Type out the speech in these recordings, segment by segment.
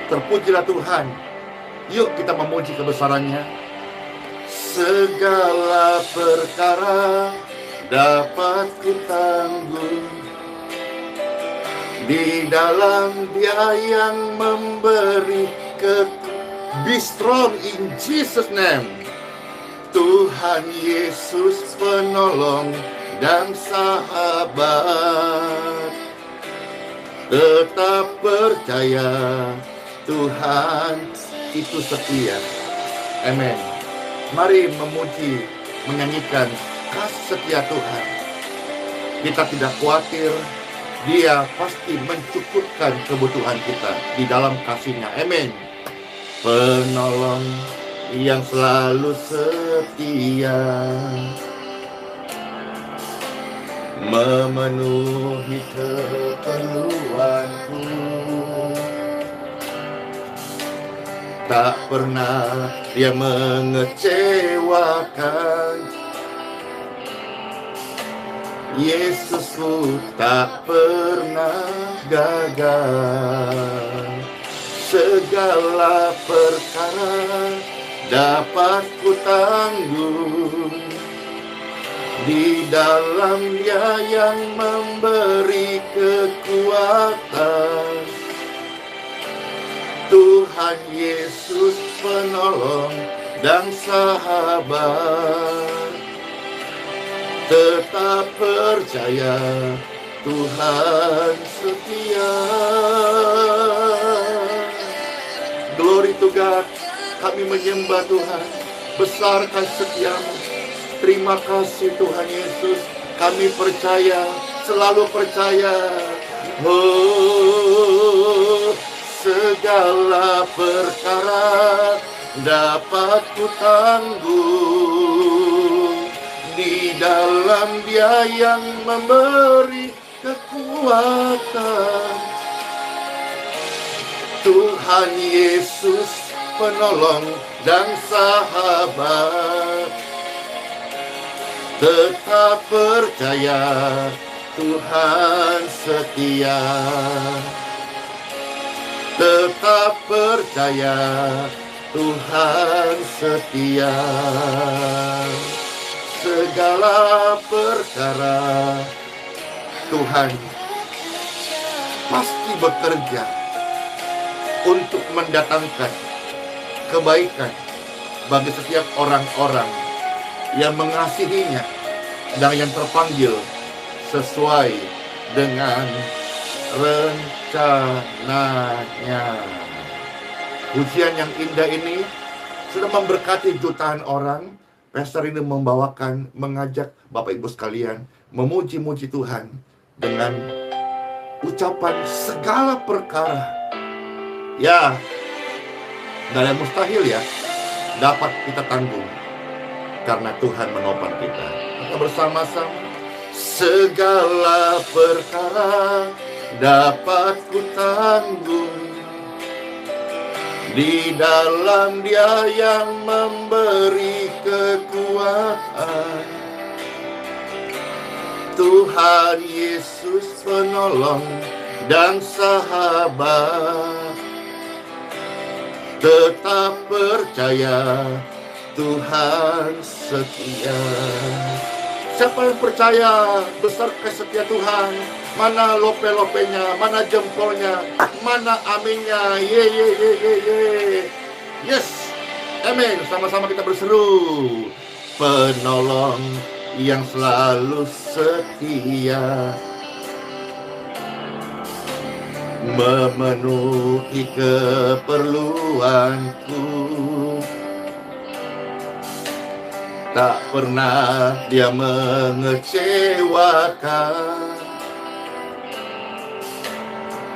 Terpujilah Tuhan. Yuk kita memuji kebesaran-Nya. Segala perkara dapat kutanggung di dalam Dia yang memberi Be strong in Jesus' name. Tuhan Yesus penolong dan sahabat. Tetap percaya Tuhan itu setia. Amin. Mari memuji, menyanyikan kasih setia Tuhan. Kita tidak khawatir, Dia pasti mencukupkan kebutuhan kita di dalam kasih-Nya. Amin. Penolong yang selalu setia, memenuhi keperluanku. Tak pernah Dia mengecewakan. Yesusku tak pernah gagal. Segala perkara dapat kutanggung di dalam Dia yang memberi kekuatan. Tuhan Yesus penolong dan sahabat. Tetap percaya Tuhan setia. Glory to God. Kami menyembah Tuhan. Besarkan setiamu. Terima kasih Tuhan Yesus. Kami percaya, selalu percaya. Oh, segala perkara dapat kutanggung di dalam Dia yang memberi kekuatan. Tuhan Yesus penolong dan sahabat. Tetap percaya Tuhan setia. Tetap percaya Tuhan setia. Segala perkara Tuhan pasti bekerja untuk mendatangkan kebaikan bagi setiap orang-orang yang mengasihi-Nya dan yang terpanggil sesuai dengan rencananya. Pujian yang indah ini sudah memberkati jutaan orang. Pastor ini mengajak Bapak Ibu sekalian memuji-muji Tuhan dengan ucapan segala perkara. Ya, tidak ada mustahil ya, dapat kita tanggung karena Tuhan menopang kita. Kita bersama-sama. Segala perkara dapat kutanggung di dalam Dia yang memberi kekuatan. Tuhan Yesus penolong dan sahabat. Tetap percaya Tuhan setia. Siapa yang percaya besar kesetia Tuhan? Mana lope-lopenya, mana jempolnya, mana aminnya? Ye ye ye ye ye. Yes, amin. Sama-sama kita berseru. Penolong yang selalu setia, memenuhi keperluanku. Tak pernah Dia mengecewakan.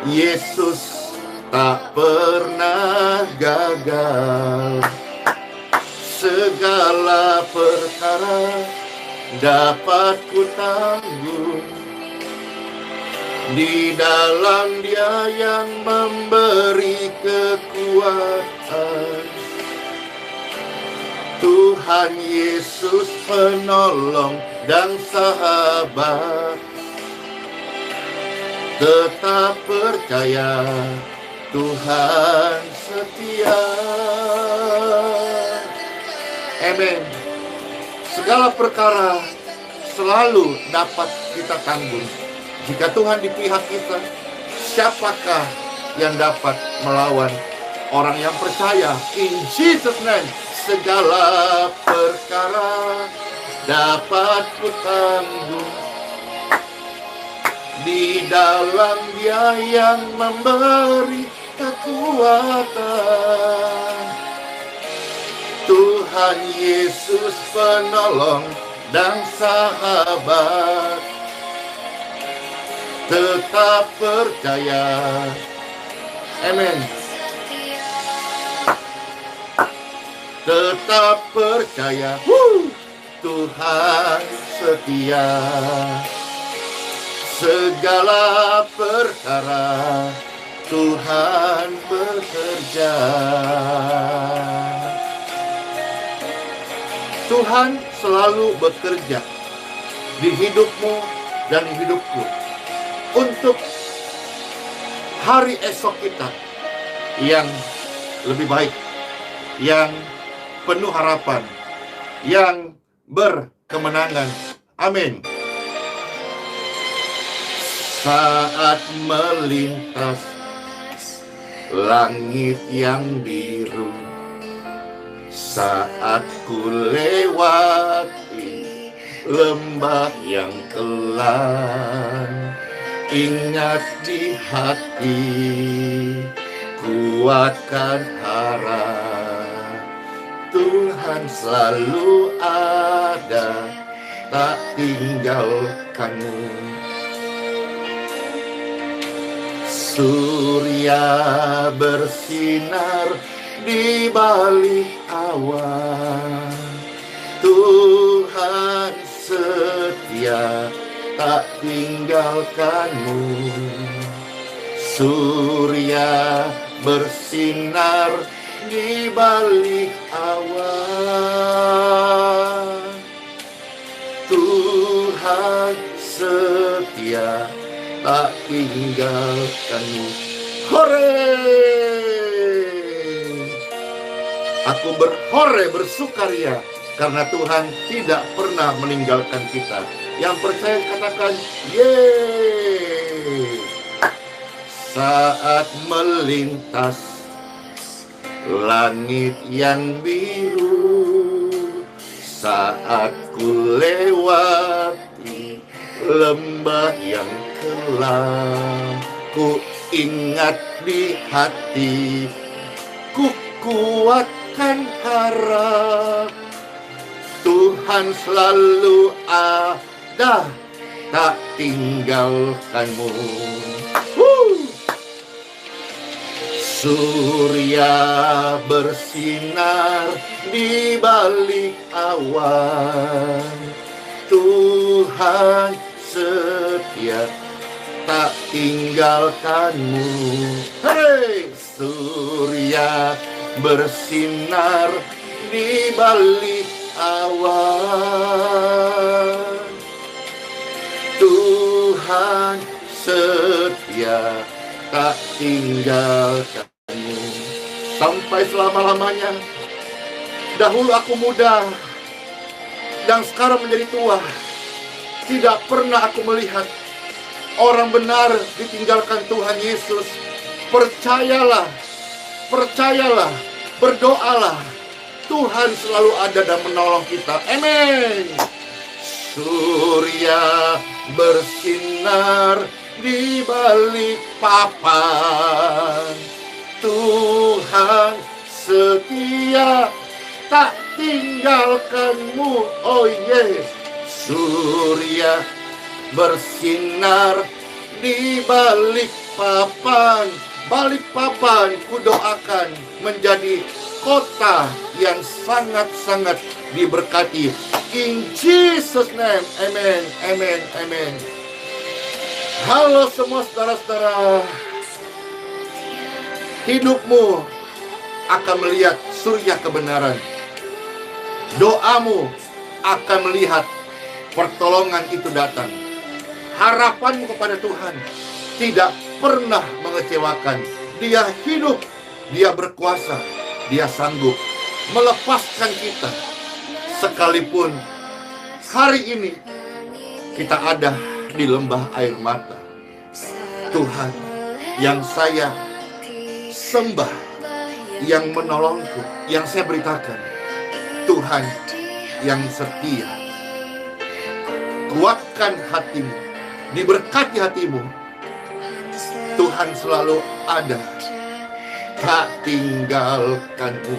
Yesus tak pernah gagal. Segala perkara dapat kutanggung di dalam Dia yang memberi kekuatan. Tuhan Yesus penolong dan sahabat. Tetap percaya Tuhan setia. Amin. Segala perkara selalu dapat kita tanggung. Jika Tuhan di pihak kita, siapakah yang dapat melawan orang yang percaya? In Jesus name, segala perkara dapat kutanggung di dalam Dia yang memberi kekuatan. Tuhan Yesus penolong dan sahabat, tetap percaya. Amin. Tetap percaya. Tuhan setia. Segala perkara Tuhan bekerja. Tuhan selalu bekerja di hidupmu dan di hidupku untuk hari esok kita yang lebih baik, yang penuh harapan, yang berkemenangan. Amin. Saat melintas langit yang biru, saat ku lewati lembah yang kelam, ingat di hati, kuatkan harap. Tuhan selalu ada, tak tinggalkanmu. Surya bersinar di balik awan, Tuhan setia, tak tinggalkanmu. Surya bersinar di balik awan, Tuhan setia, tak tinggalkanmu. Hore! Aku berhore, bersukaria, karena Tuhan tidak pernah meninggalkan kita. Yang percaya katakan, yeay! Saat melintas langit yang biru, saat ku lewati lembah yang kelam, ku ingat di hati, ku kuatkan harap. Tuhan selalu ada, tak tinggalkanmu. Surya bersinar di balik awan, Tuhan setia, tak tinggalkanmu. Hei! Surya bersinar di balik awan, Tuhan setia, tak tinggalkanmu sampai selama-lamanya. Dahulu aku muda dan sekarang menjadi tua, tidak pernah aku melihat orang benar ditinggalkan Tuhan Yesus. Percayalah, percayalah, berdoalah, Tuhan selalu ada dan menolong kita. Amin. Surya bersinar di balik papan, Tuhan setia, tak tinggalkanmu. Oh yes. Surya bersinar di balik papan, balik papan ku doakan menjadi kota yang sangat-sangat diberkati. In Jesus name, amen, amen, amen. Halo semua saudara-saudara, hidupmu akan melihat surya kebenaran. Doamu akan melihat pertolongan itu datang. Harapanmu kepada Tuhan tidak pernah mengecewakan. Dia hidup, Dia berkuasa, Dia sanggup melepaskan kita. Sekalipun hari ini kita ada di lembah air mata, Tuhan yang saya sembah, yang menolongku, yang saya beritakan, Tuhan yang setia. Kuatkan hatimu, diberkati hatimu. Tuhan selalu ada, tak tinggalkanmu.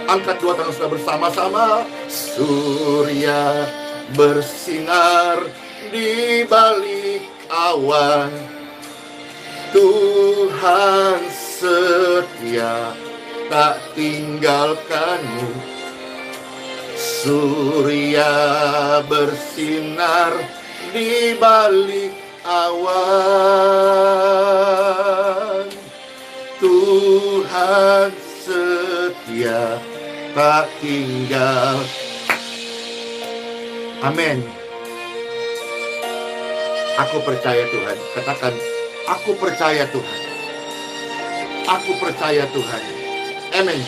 Angkat dua tangan sudah bersama-sama. Surya bersinar di balik awan, Tuhan setia, tak tinggalkanmu. Surya bersinar di balik awan, Tuhan setia, tak tinggal. Amin. Aku percaya Tuhan. Katakan, aku percaya Tuhan. Aku percaya Tuhan. Amin.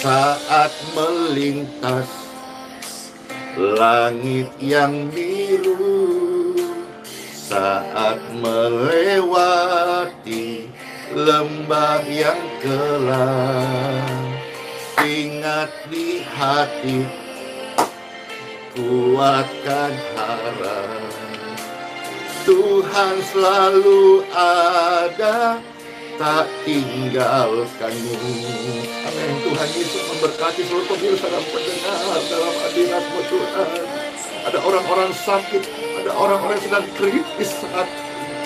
Saat melintas langit yang biru, saat melewati lembah yang kelam, ingat di hati, kuatkan harap, Tuhan selalu ada, tak tinggalkanmu. Amin. Tuhan Yesus memberkati seluruh pemirsa dan pendengar dalam hadirat-Mu Tuhan. Ada orang-orang sakit, ada orang-orang yang sedang kritis saat ini.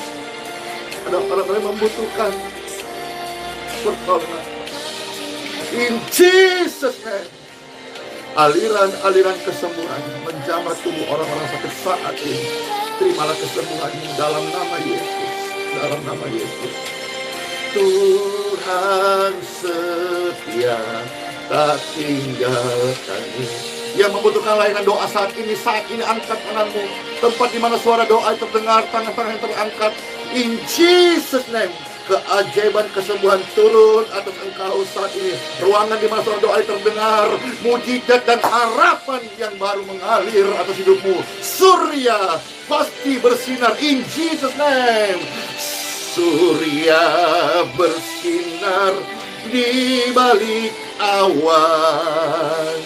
Ada orang-orang yang membutuhkan pertolongan. In Jesus name, aliran-aliran kesembuhan menjamah tubuh orang-orang sakit saat ini. Terimalah kesembuhan-Mu dalam nama Yesus. Dalam nama Yesus. Tuhan setia, tak tinggalkanmu. Yang membutuhkan layanan doa saat ini angkat tanganmu. Tempat di mana suara doa terdengar, tangan-tangan yang terangkat. In Jesus name, keajaiban kesembuhan turun atas engkau saat ini. Ruangan di mana suara doa terdengar, mujizat dan harapan yang baru mengalir atas hidupmu. Surya pasti bersinar in Jesus name. Surya bersinar di balik awan,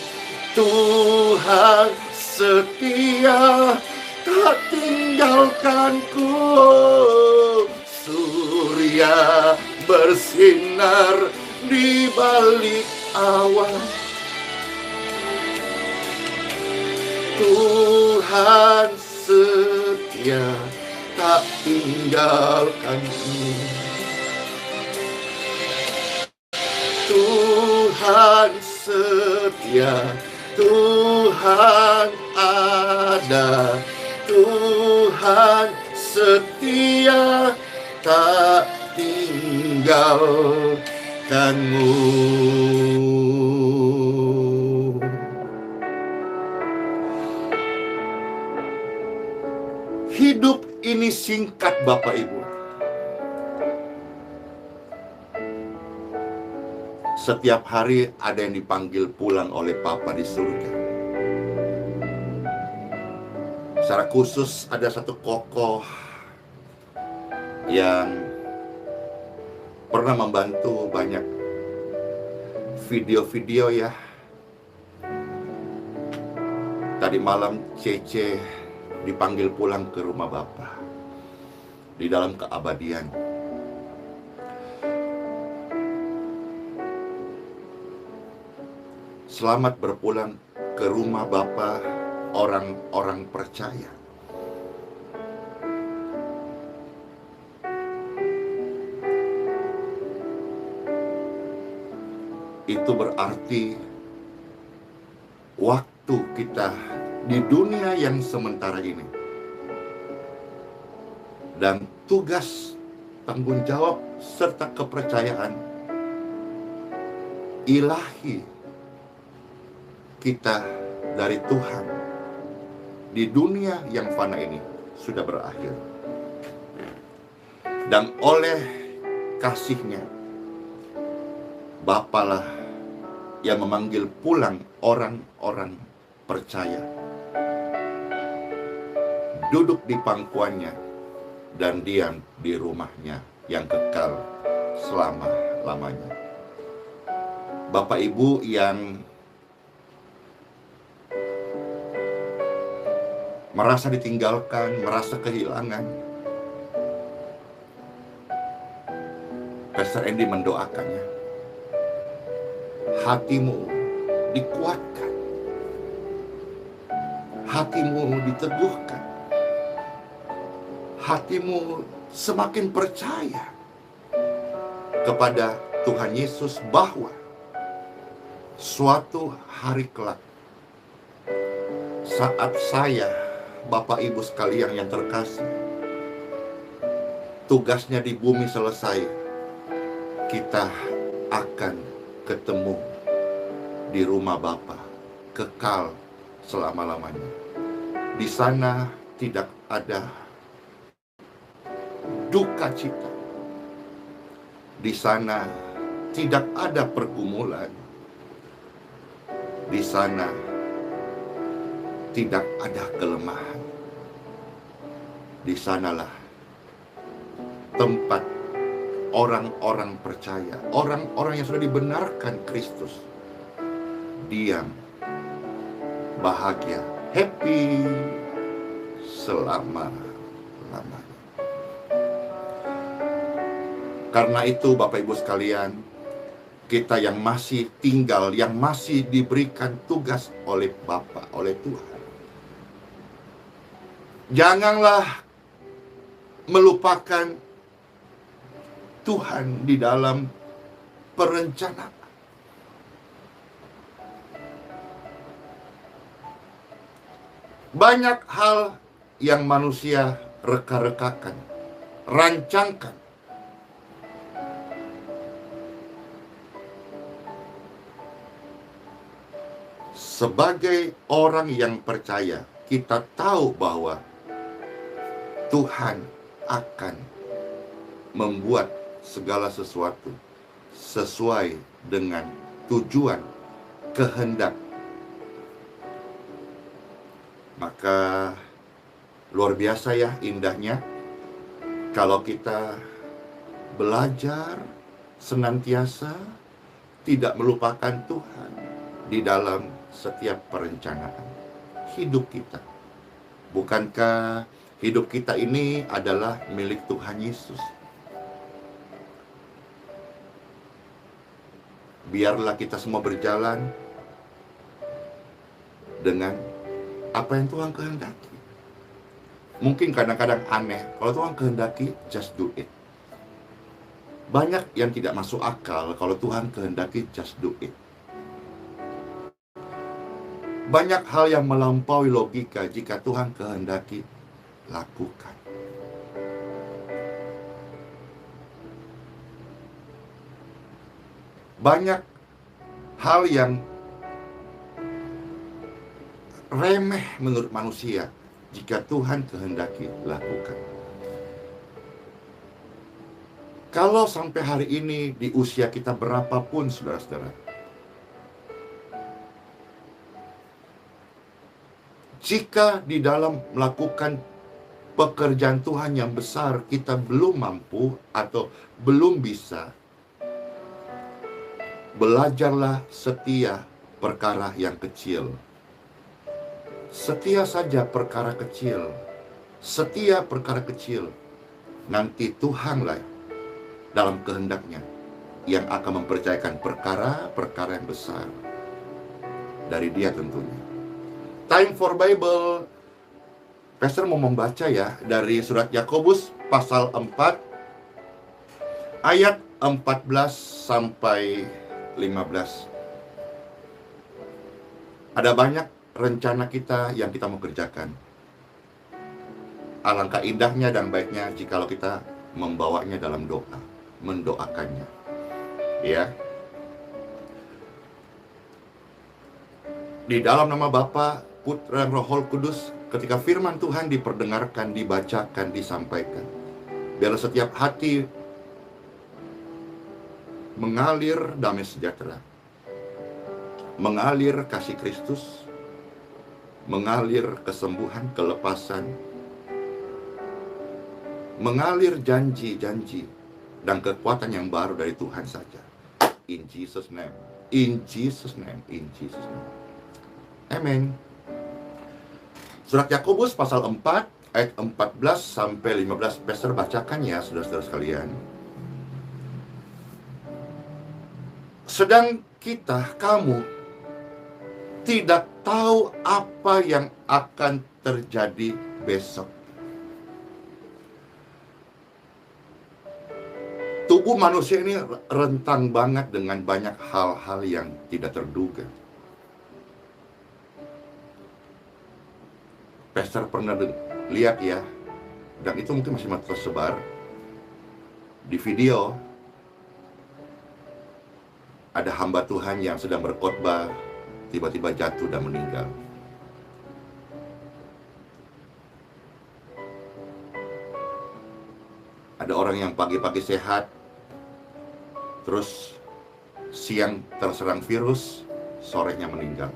Tuhan setia, tak tinggalkanku. Surya bersinar di balik awan, Tuhan setia, tak tinggalkanmu. Tuhan setia, Tuhan ada, Tuhan setia, tak tinggalkanmu. Hidup ini singkat, Bapak Ibu. Setiap hari ada yang dipanggil pulang oleh Papa di surga. Secara khusus ada satu kokoh yang pernah membantu banyak video-video ya. Tadi malam Cece dipanggil pulang ke rumah Bapa di dalam keabadian. Selamat berpulang ke rumah Bapa orang-orang percaya. Itu berarti waktu kita di dunia yang sementara ini dan tugas, tanggung jawab, serta kepercayaan ilahi kita dari Tuhan di dunia yang fana ini sudah berakhir. Dan oleh kasih-Nya, Bapalah yang memanggil pulang orang-orang percaya, duduk di pangkuannya dan diam di rumah-Nya yang kekal selama-lamanya. Bapak Ibu yang merasa ditinggalkan, merasa kehilangan, Pastor Andy mendoakannya. Hatimu dikuatkan, hatimu diteguhkan, hatimu semakin percaya kepada Tuhan Yesus bahwa suatu hari kelak, saat saya, Bapak Ibu sekalian yang terkasih, tugasnya di bumi selesai, kita akan ketemu di rumah Bapa kekal selama-lamanya. Di sana tidak ada duka cita. Di sana tidak ada pergumulan. Di sana tidak ada kelemahan. Di sanalah tempat orang-orang percaya, orang-orang yang sudah dibenarkan Kristus, diam, bahagia, happy selama-lamanya. Karena itu Bapak Ibu sekalian, kita yang masih tinggal, yang masih diberikan tugas oleh Bapa, oleh Tuhan, janganlah melupakan Tuhan di dalam perencanaan. Banyak hal yang manusia reka-rekakan, rancangkan. Sebagai orang yang percaya, kita tahu bahwa Tuhan akan membuat segala sesuatu sesuai dengan tujuan, kehendak. Maka luar biasa ya indahnya kalau kita belajar senantiasa tidak melupakan Tuhan di dalam setiap perencanaan hidup kita. Bukankah hidup kita ini adalah milik Tuhan Yesus? Biarlah kita semua berjalan dengan apa yang Tuhan kehendaki. Mungkin kadang-kadang aneh, kalau Tuhan kehendaki, just do it. Banyak yang tidak masuk akal kalau Tuhan kehendaki, just do it. Banyak hal yang melampaui logika jika Tuhan kehendaki, lakukan. Banyak hal yang remeh menurut manusia jika Tuhan kehendaki, lakukan. Kalau sampai hari ini di usia kita berapapun, saudara-saudara, jika di dalam melakukan pekerjaan Tuhan yang besar kita belum mampu atau belum bisa, belajarlah setia perkara yang kecil. Setia saja perkara kecil. Setia perkara kecil. Nanti Tuhanlah dalam kehendaknya yang akan mempercayakan perkara-perkara yang besar dari Dia tentunya. Time for Bible. Pastor mau membaca ya dari surat Yakobus pasal 4 ayat 14 sampai 15. Ada banyak rencana kita yang kita mau kerjakan. Alangkah indahnya dan baiknya jikalau kita membawanya dalam doa, mendoakannya. Ya. Di dalam nama Bapa, Putra, dan Roh Kudus, ketika firman Tuhan diperdengarkan, dibacakan, disampaikan, Biar setiap hati mengalir damai sejahtera, mengalir kasih Kristus, mengalir kesembuhan, kelepasan, mengalir janji-janji dan kekuatan yang baru dari Tuhan saja. In Jesus name, in Jesus name, in Jesus name. Amen. Surat Yakobus pasal 4 ayat 14 sampai 15. Pastor bacakan ya, saudara-saudara sekalian. Sedang kamu tidak tahu apa yang akan terjadi besok. Tubuh manusia ini rentan banget dengan banyak hal-hal yang tidak terduga. Pastor pernah lihat ya, dan itu mungkin masih tersebar di video. Ada hamba Tuhan yang sedang berkhotbah, tiba-tiba jatuh dan meninggal. Ada orang yang pagi-pagi sehat, terus siang terserang virus, sorenya meninggal.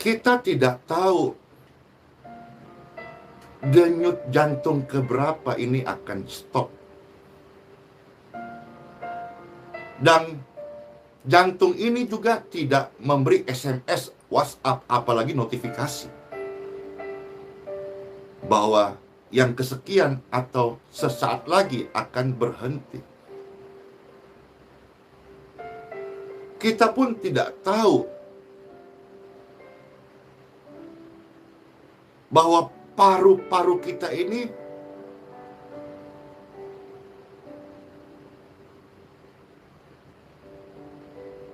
Kita tidak tahu denyut jantung keberapa ini akan stop. Dan jantung ini juga tidak memberi SMS, WhatsApp, apalagi notifikasi bahwa yang kesekian atau sesaat lagi akan berhenti. Kita pun tidak tahu bahwa paru-paru kita ini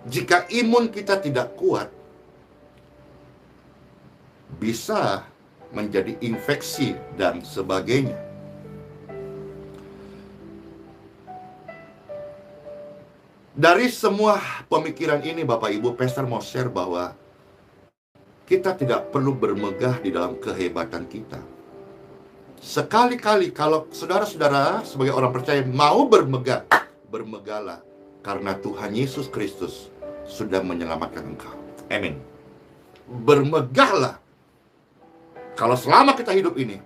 jika imun kita tidak kuat, bisa menjadi infeksi dan sebagainya. Dari semua pemikiran ini, Bapak Ibu, Pastor mau share bahwa kita tidak perlu bermegah di dalam kehebatan kita. Sekali-kali kalau saudara-saudara sebagai orang percaya mau bermegah, bermegahlah karena Tuhan Yesus Kristus sudah menyelamatkan engkau. Amin. Bermegahlah kalau selama kita hidup ini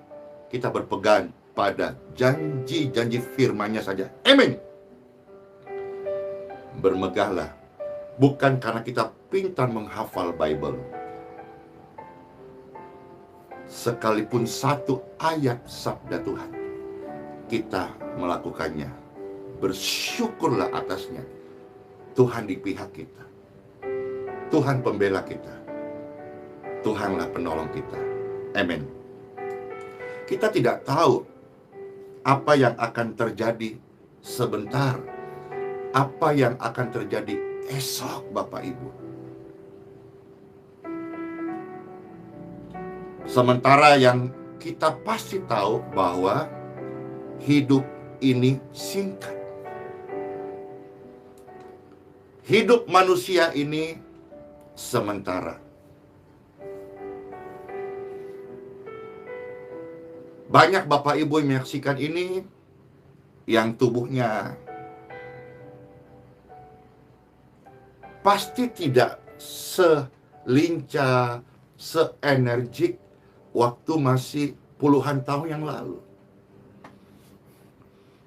kita berpegang pada janji-janji firman-Nya saja. Amin. Bermegahlah bukan karena kita pintar menghafal Bible. Sekalipun satu ayat sabda Tuhan, kita melakukannya. Bersyukurlah atasnya. Tuhan di pihak kita. Tuhan pembela kita. Tuhanlah penolong kita. Amin. Kita tidak tahu apa yang akan terjadi sebentar. Apa yang akan terjadi esok, Bapak Ibu. Sementara yang kita pasti tahu bahwa hidup ini singkat. Hidup manusia ini sementara. Banyak Bapak Ibu yang menyaksikan ini yang tubuhnya pasti tidak selincah, seenergik waktu masih puluhan tahun yang lalu.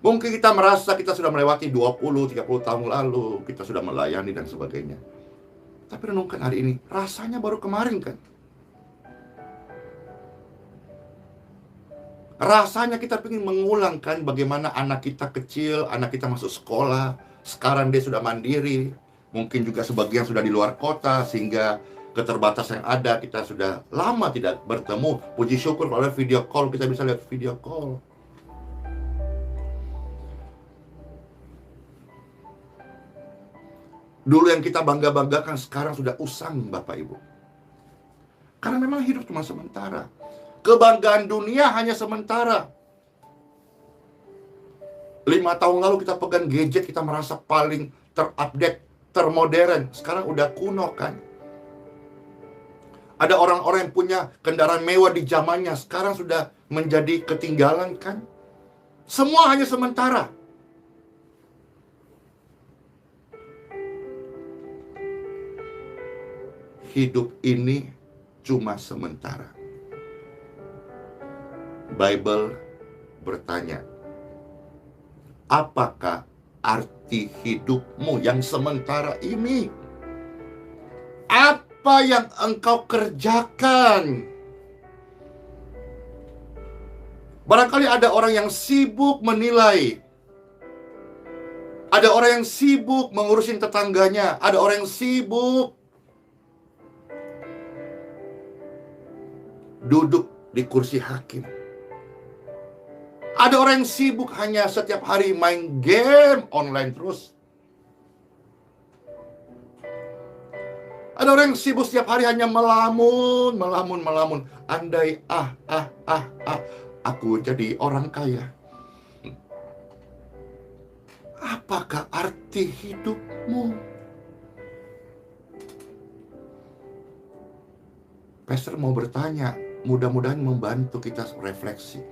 Mungkin kita merasa kita sudah melewati 20-30 tahun lalu, kita sudah melayani dan sebagainya. Tapi renungkan hari ini, rasanya baru kemarin kan? Rasanya kita ingin mengulangkan bagaimana anak kita kecil, anak kita masuk sekolah, sekarang dia sudah mandiri, mungkin juga sebagian sudah di luar kota, sehingga keterbatasan yang ada, kita sudah lama tidak bertemu. Puji syukur kalau video call, kita bisa lihat video call. Dulu yang kita bangga-banggakan sekarang sudah usang, Bapak Ibu. Karena memang hidup cuma sementara. Kebanggaan dunia hanya sementara. 5 tahun lalu kita pegang gadget, kita merasa paling terupdate, termodern. Sekarang udah kuno kan. Ada orang-orang yang punya kendaraan mewah di zamannya, sekarang sudah menjadi ketinggalan kan? Semua hanya sementara. Hidup ini cuma sementara. Bible bertanya, apakah arti hidupmu yang sementara ini? Apa yang engkau kerjakan? Barangkali ada orang yang sibuk menilai. Ada orang yang sibuk mengurusin tetangganya. Ada orang yang sibuk duduk di kursi hakim. Ada orang yang sibuk hanya setiap hari main game online terus. Ada orang yang sibuk setiap hari hanya melamun. Andai aku jadi orang kaya. Apakah arti hidupmu? Pastor mau bertanya, mudah-mudahan membantu kita refleksi.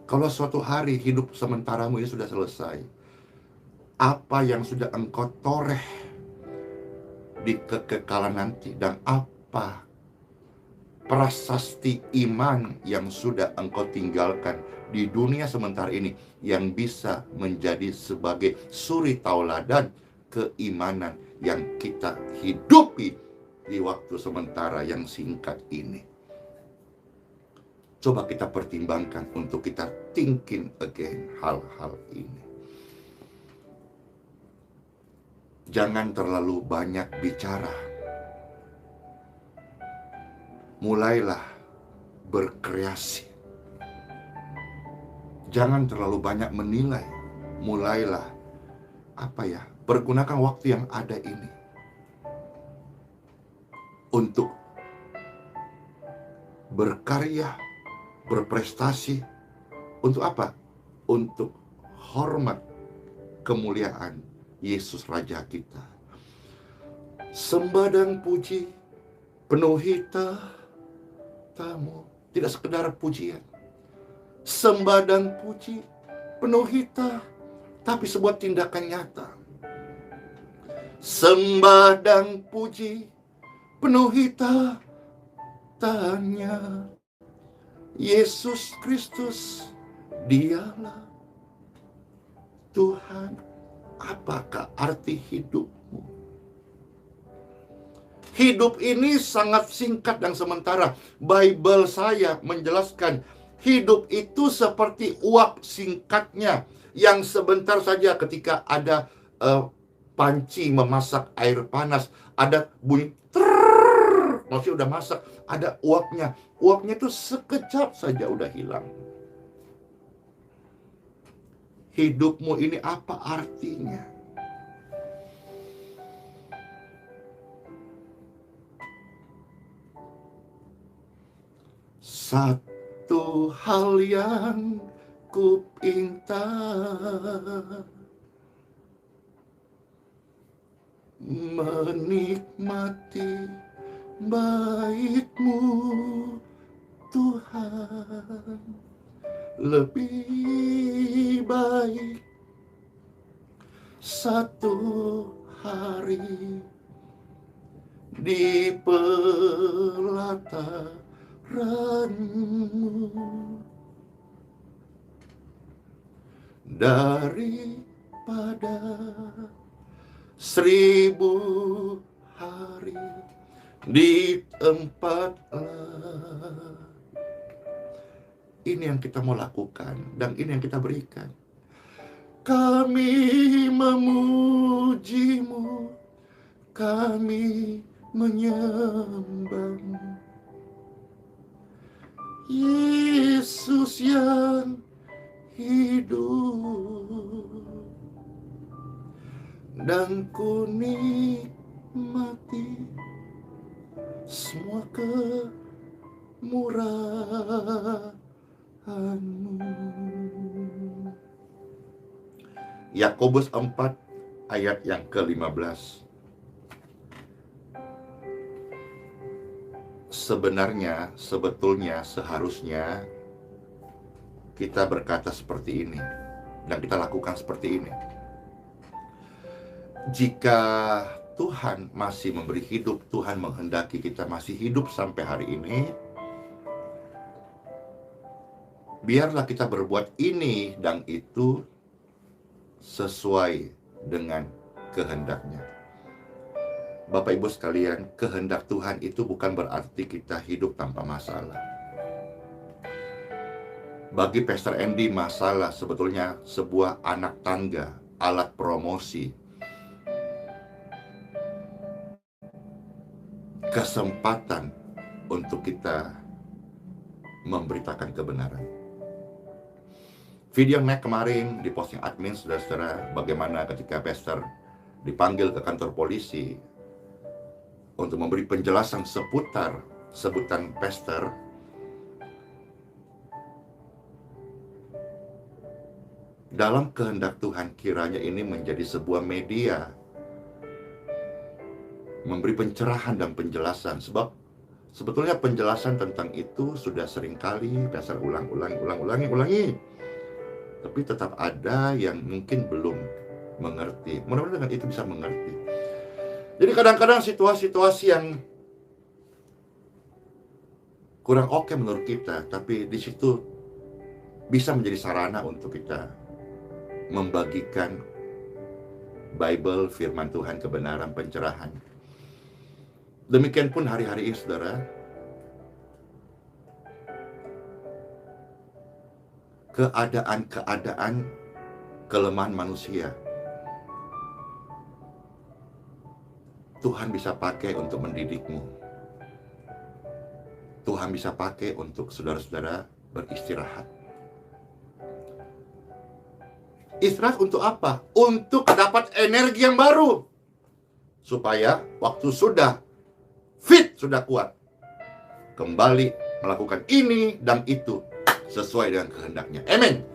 Kalau suatu hari hidup sementaramu ini sudah selesai, apa yang sudah engkau toreh di kekekalan nanti, dan apa prasasti iman yang sudah engkau tinggalkan di dunia sementara ini yang bisa menjadi sebagai suri tauladan keimanan yang kita hidupi di waktu sementara yang singkat ini. Coba kita pertimbangkan untuk kita thinking again hal-hal ini. Jangan terlalu banyak bicara. Mulailah berkreasi. Jangan terlalu banyak menilai. Mulailah pergunakan waktu yang ada ini untuk berkarya, berprestasi. Untuk apa? Untuk hormat kemuliaan Yesus Raja kita. Sembah dan puji penuhi tamu. Tidak sekedar pujian. Sembah dan puji penuhi tapi sebuah tindakan nyata. Sembah dan puji penuhi tanya. Yesus Kristus, Dialah Tuhan. Apakah arti hidupmu? Hidup ini sangat singkat dan sementara. Bible saya menjelaskan, hidup itu seperti uap singkatnya yang sebentar saja ketika ada panci memasak air panas, ada bunyi maksudnya udah masak, ada uapnya. Uapnya itu sekejap saja udah hilang. Hidupmu ini apa artinya? Satu hal yang kupinta, menikmati baik-Mu Tuhan. Lebih baik satu hari di pelataran-Mu daripada 1000 hari di tempat lain. Ini yang kita mau lakukan, dan ini yang kita berikan. Kami memuji-Mu, kami menyembah-Mu, Yesus yang hidup, dan ku nikmati semua kemurahan-Mu. Yakobus 4 ayat yang ke-15. sebetulnya, seharusnya kita berkata seperti ini, dan kita lakukan seperti ini. Jika Tuhan masih memberi hidup, Tuhan menghendaki kita masih hidup sampai hari ini, biarlah kita berbuat ini dan itu sesuai dengan kehendaknya. Bapak Ibu sekalian, kehendak Tuhan itu bukan berarti kita hidup tanpa masalah. Bagi Pastor Andy, masalah sebetulnya sebuah anak tangga, alat promosi, kesempatan untuk kita memberitakan kebenaran. Video yang kemarin di posting admin, saudara-saudara, bagaimana ketika Pastor dipanggil ke kantor polisi untuk memberi penjelasan seputar sebutan Pastor. Dalam kehendak Tuhan, kiranya ini menjadi sebuah media memberi pencerahan dan penjelasan. Sebab sebetulnya penjelasan tentang itu sudah seringkali Pastor ulangi. Tapi tetap ada yang mungkin belum mengerti. Mudah-mudahan dengan itu bisa mengerti. Jadi kadang-kadang situasi-situasi yang kurang oke menurut kita, tapi di situ bisa menjadi sarana untuk kita membagikan Bible, firman Tuhan, kebenaran, pencerahan. Demikian pun hari-hari ini, saudara, keadaan kelemahan manusia Tuhan bisa pakai untuk mendidikmu. Tuhan bisa pakai untuk saudara-saudara beristirahat. Istirahat untuk apa? Untuk dapat energi yang baru. Supaya waktu sudah fit, sudah kuat, kembali melakukan ini dan itu sesuai dengan kehendaknya. Amin.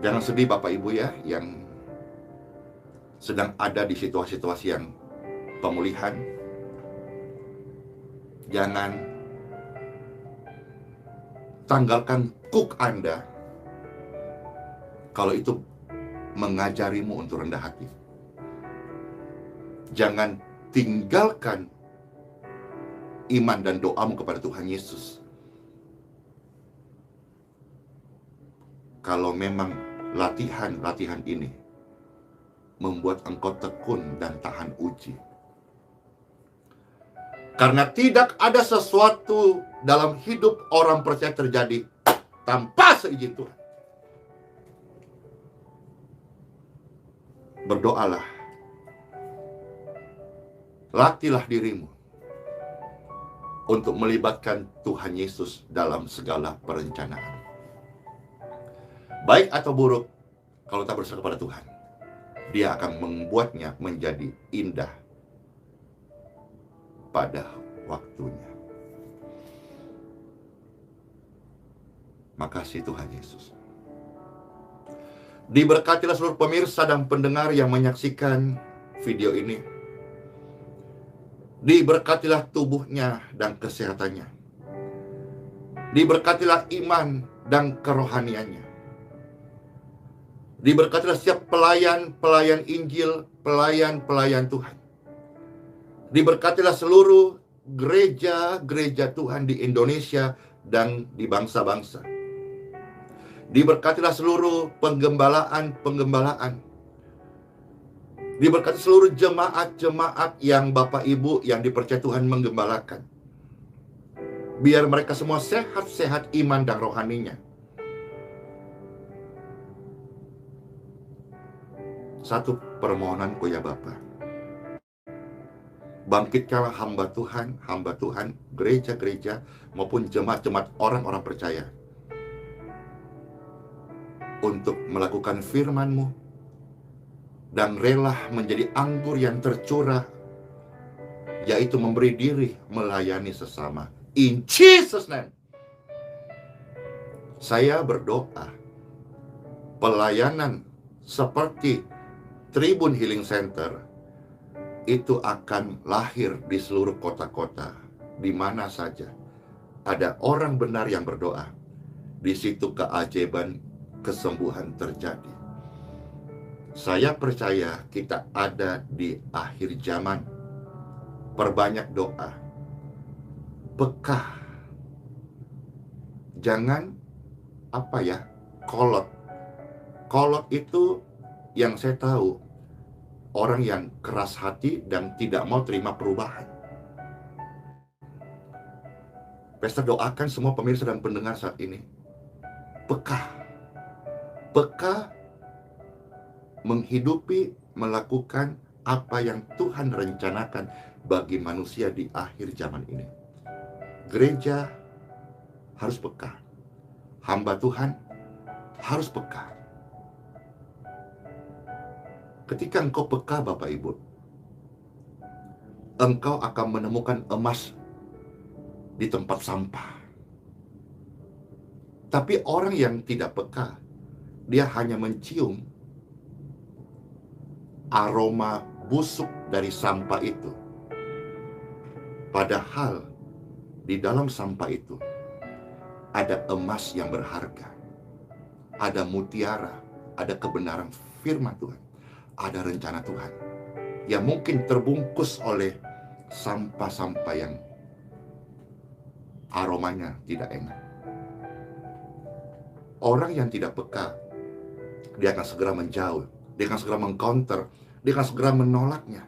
Jangan sedih Bapak Ibu ya, yang sedang ada di situasi-situasi yang pemulihan. Jangan tanggalkan kuk Anda kalau itu mengajarimu untuk rendah hati. Jangan tinggalkan iman dan doamu kepada Tuhan Yesus kalau memang latihan ini membuat engkau tekun dan tahan uji. Karena tidak ada sesuatu dalam hidup orang percaya terjadi tanpa seizin Tuhan. Berdoalah. Latihlah dirimu untuk melibatkan Tuhan Yesus dalam segala perencanaan. Baik atau buruk, kalau tak berserah kepada Tuhan, Dia akan membuatnya menjadi indah pada waktunya. Makasih Tuhan Yesus. Diberkatilah seluruh pemirsa dan pendengar yang menyaksikan video ini. Diberkatilah tubuhnya dan kesehatannya. Diberkatilah iman dan kerohaniannya. Diberkatilah setiap pelayan Injil, pelayan Tuhan. Diberkatilah seluruh gereja Tuhan di Indonesia dan di bangsa-bangsa. Diberkatilah seluruh penggembalaan. Diberkati seluruh jemaat yang Bapak Ibu yang dipercaya Tuhan menggembalakan. Biar mereka semua sehat-sehat iman dan rohaninya. Satu permohonanku ya Bapa, bangkitkanlah hamba Tuhan, gereja-gereja maupun jemaat-jemaat orang-orang percaya untuk melakukan firman-Mu dan rela menjadi anggur yang tercurah, yaitu memberi diri melayani sesama. In Jesus' name. Saya berdoa pelayanan seperti Tribun Healing Center itu akan lahir di seluruh kota-kota, di mana saja ada orang benar yang berdoa. Di situ keajaiban kesembuhan terjadi. Saya percaya kita ada di akhir zaman. Perbanyak doa, peka, jangan kolot. Kolot itu yang saya tahu, orang yang keras hati dan tidak mau terima perubahan. Pastor doakan semua pemirsa dan pendengar saat ini, peka menghidupi, melakukan apa yang Tuhan rencanakan bagi manusia di akhir zaman ini. Gereja harus peka, hamba Tuhan harus peka. Ketika engkau peka, Bapak Ibu, engkau akan menemukan emas di tempat sampah. Tapi orang yang tidak peka, dia hanya mencium aroma busuk dari sampah itu. Padahal di dalam sampah itu ada emas yang berharga, ada mutiara, ada kebenaran firman Tuhan, ada rencana Tuhan yang mungkin terbungkus oleh sampah-sampah yang aromanya tidak enak. Orang yang tidak peka, dia akan segera menjauh, dia akan segera mengcounter, dia akan segera menolaknya.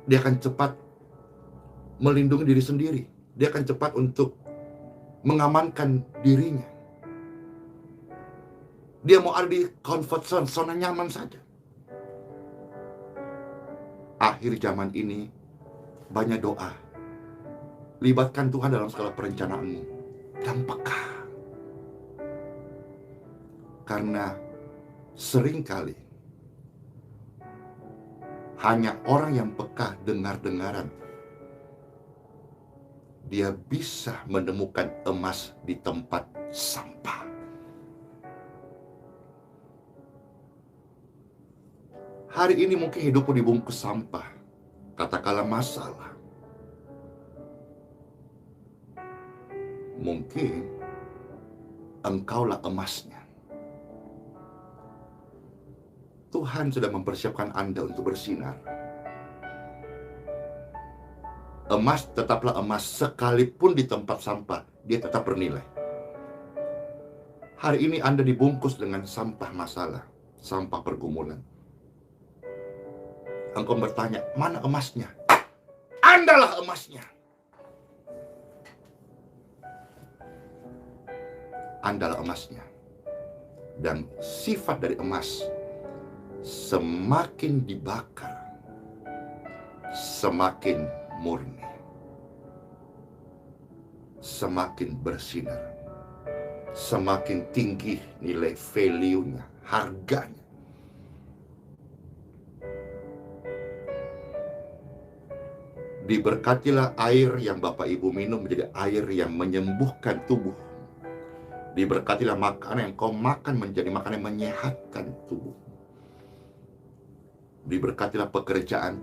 Dia akan cepat melindungi diri sendiri, dia akan cepat untuk mengamankan dirinya. Dia mau ada di comfort zone, zona nyaman saja. Akhir zaman ini banyak doa. Libatkan Tuhan dalam segala perencanaanmu dan peka. Karena seringkali hanya orang yang peka dengar-dengaran, dia bisa menemukan emas di tempat sampah. Hari ini mungkin hidupmu dibungkus sampah, katakanlah masalah. Mungkin engkaulah emasnya. Tuhan sudah mempersiapkan Anda untuk bersinar. Emas tetaplah emas, sekalipun di tempat sampah, dia tetap bernilai. Hari ini Anda dibungkus dengan sampah masalah, sampah pergumulan. Engkau bertanya, mana emasnya? Andalah emasnya. Andalah emasnya. Dan sifat dari emas, semakin dibakar, semakin murni, semakin bersinar, semakin tinggi nilai value-nya, harganya. Diberkatilah air yang Bapak Ibu minum menjadi air yang menyembuhkan tubuh. Diberkatilah makanan yang kau makan menjadi makanan yang menyehatkan tubuh. Diberkatilah pekerjaan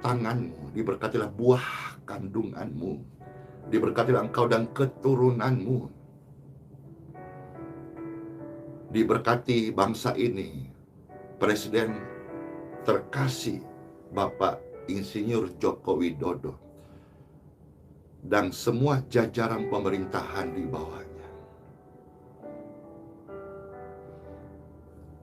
tanganmu, diberkatilah buah kandunganmu, diberkatilah engkau dan keturunanmu. Diberkati bangsa ini, Presiden terkasih Bapak Insinyur Joko Widodo dan semua jajaran pemerintahan di bawahnya.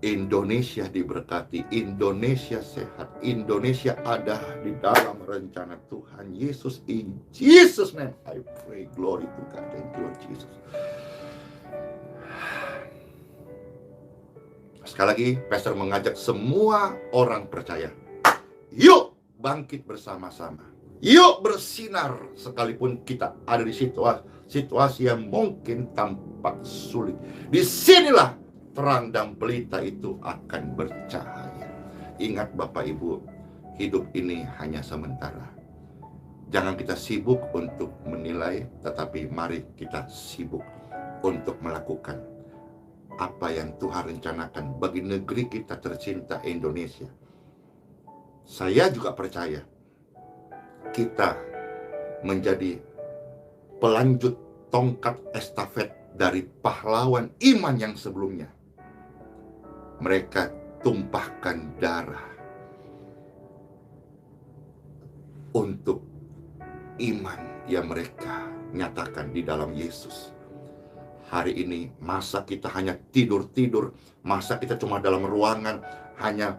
Indonesia diberkati, Indonesia sehat, Indonesia ada di dalam rencana Tuhan Yesus. In Jesus' name I pray, glory to God. Thank you Lord Jesus. Sekali lagi, Pastor mengajak semua orang percaya, yuk bangkit bersama-sama, yuk bersinar sekalipun kita ada di situasi yang mungkin tampak sulit. Disinilah terang dan pelita itu akan bercahaya. Ingat Bapak Ibu, hidup ini hanya sementara. Jangan kita sibuk untuk menilai, tetapi mari kita sibuk untuk melakukan apa yang Tuhan rencanakan bagi negeri kita tercinta Indonesia. Saya juga percaya kita menjadi pelanjut tongkat estafet dari pahlawan iman yang sebelumnya. Mereka tumpahkan darah untuk iman yang mereka nyatakan di dalam Yesus. Hari ini masa kita hanya tidur-tidur, masa kita cuma dalam ruangan, hanya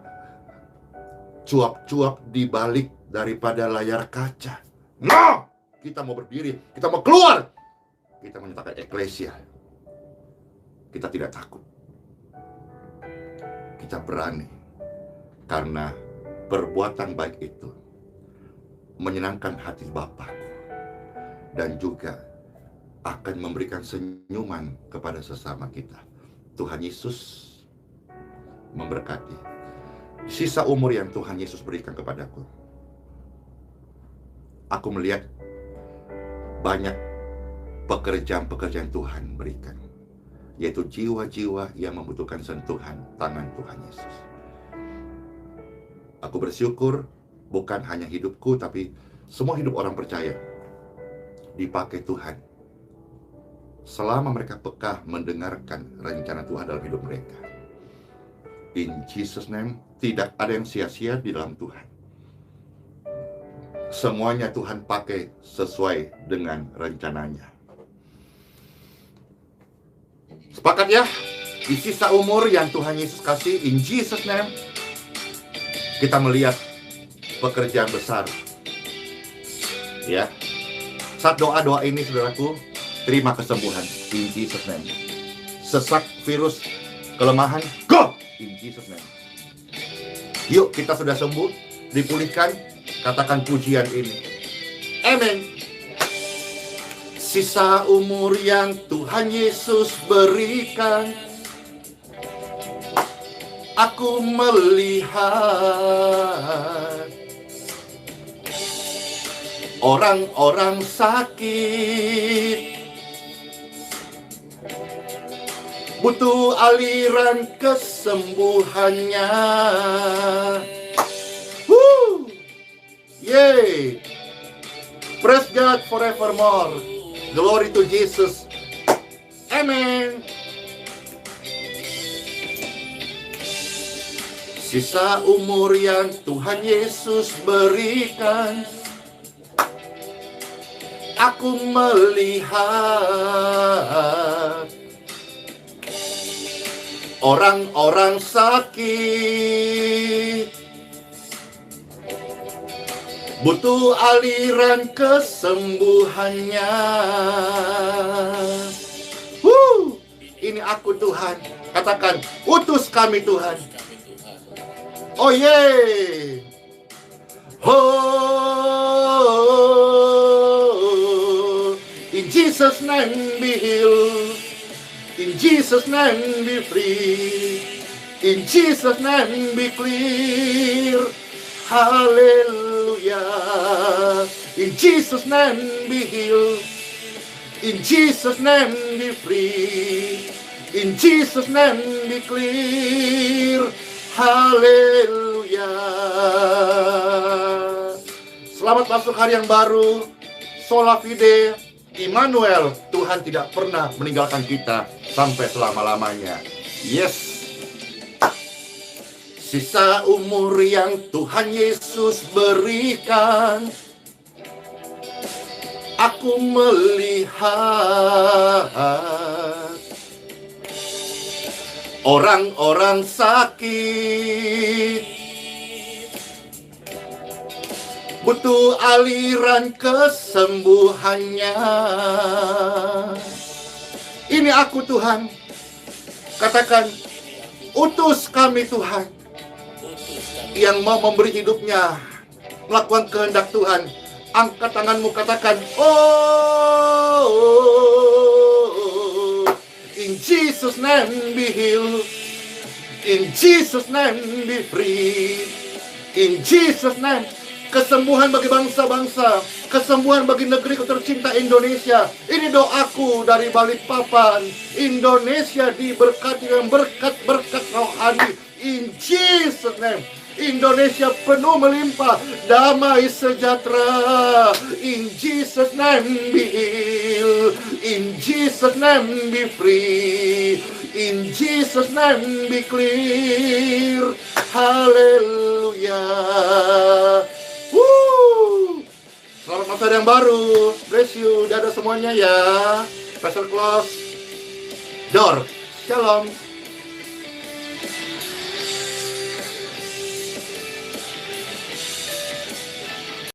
cuap-cuap di balik daripada layar kaca. No! Kita mau berdiri, kita mau keluar. Kita menyatakan eklesia. Kita tidak takut. Kita berani. Karena perbuatan baik itu menyenangkan hati Bapakku. Dan juga akan memberikan senyuman kepada sesama kita. Tuhan Yesus memberkati. Sisa umur yang Tuhan Yesus berikan kepadaku, aku melihat banyak pekerjaan-pekerjaan Tuhan berikan, yaitu jiwa-jiwa yang membutuhkan sentuhan tangan Tuhan Yesus. Aku bersyukur bukan hanya hidupku, tapi semua hidup orang percaya dipakai Tuhan selama mereka peka mendengarkan rencana Tuhan dalam hidup mereka. In Jesus' name, tidak ada yang sia-sia di dalam Tuhan. Semuanya Tuhan pakai sesuai dengan rencananya. Sepakat ya? Di sisa umur yang Tuhan Yesus kasih, in Jesus' name, kita melihat pekerjaan besar. Ya, saat doa-doa ini, saudaraku, terima kesembuhan in Jesus' name. Sesak, virus, kelemahan, go! In Jesus' name. Yuk, kita sudah sembuh, dipulihkan, katakan pujian ini. Amen. Sisa umur yang Tuhan Yesus berikan, aku melihat orang-orang sakit butuh aliran kesembuhannya. Woo! Yay! Praise God forevermore. Glory to Jesus. Amen. Sisa umur yang Tuhan Yesus berikan, aku melihat orang-orang sakit butuh aliran kesembuhannya. Ini aku Tuhan. Katakan, utus kami Tuhan. Oh yeay. Oh, in Jesus' name be healed. In Jesus' name be free. In Jesus' name be clear. Hallelujah. In Jesus' name be healed. In Jesus' name be free. In Jesus' name be clear. Hallelujah. Selamat masuk hari yang baru. Sola Fide. Immanuel, Tuhan tidak pernah meninggalkan kita sampai selama-lamanya. Yes. Sisa umur yang Tuhan Yesus berikan, aku melihat orang-orang sakit butuh aliran kesembuhannya. Ini aku Tuhan. Katakan, utus kami Tuhan, yang mau memberi hidupnya, melakukan kehendak Tuhan. Angkat tanganmu, katakan, oh, in Jesus' name be healed. In Jesus' name be free. In Jesus' name. Kesembuhan bagi bangsa-bangsa, kesembuhan bagi negeriku tercinta Indonesia. Ini doaku dari Balikpapan. Indonesia diberkati dengan berkat-berkat rohani. In Jesus' name. Indonesia penuh melimpah damai sejahtera. In Jesus name be healed, in Jesus name be free, in Jesus name be clear. Haleluya. Woo. Selamat masa yang baru. Bless you. Dadah semuanya ya. Pastor close door. Shalom.